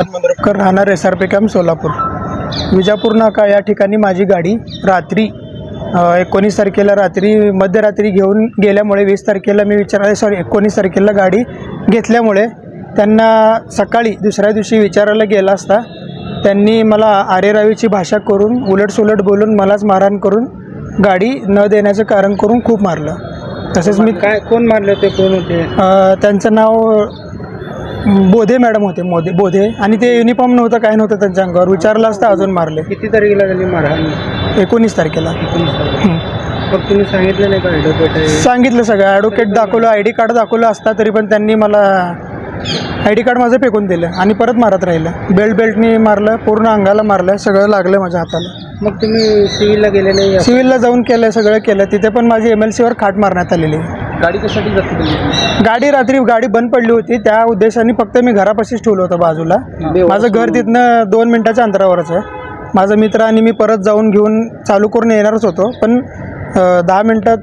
राहणार SRP camp Solapur. Vijapur नाका या ठिकाणी माझी गाडी रात्री 19 तारखेला रात्री मध्यरात्री घेऊन गेल्यामुळे 20 तारखेला मी 19 तारखेला गाडी घेतल्यामुळे त्यांना सकाळी दुसऱ्या दिवशी विचारायला गेला असता त्यांनी मला आरेरावीची भाषा करून उलटसुलट बोलून मलाच मारहाण करून गाडी न देण्याचं कारण करून खूप मारलं. तसेच मी कोण मारले होते, कोण होते? त्यांचं नाव बोधे मॅडम होते, बोधे. आणि ते युनिफॉर्म नव्हतं, काय नव्हतं त्यांच्या अंगावर. विचारलं असता अजून मारले. किती तारखेला झाली मारहाण? 19 तारखेला. मग तुम्ही सांगितलं नाही का ॲडव्होकेट आहे? सांगितलं सगळं. ॲडव्होकेट दाखवलं, ID कार्ड दाखवलं असता तरी पण त्यांनी मला ID कार्ड माझं फेकून दिलं आणि परत मारत राहिलं. बेल्टनी मारलं, पूर्ण अंगाला मारलं, सगळं लागलं माझ्या हाताला. मग तुम्ही सिव्हिलला गेले नाही? सिव्हिलला जाऊन केलं, सगळं केलं. तिथे पण माझी MLCवर खाट मारण्यात आलेली. गाडी कशासाठी जप्त केली? गाडी रात्री गाडी बंद पडली होती, त्या उद्देशाने फक्त मी घरापाशीच ठेवलं होतं बाजूला. माझं घर तिथनं 2 मिनिटाच्या अंतरावरच आहे. माझा मित्र आणि मी परत जाऊन घेऊन चालू करून येणारच होतो, पण 10 मिनटात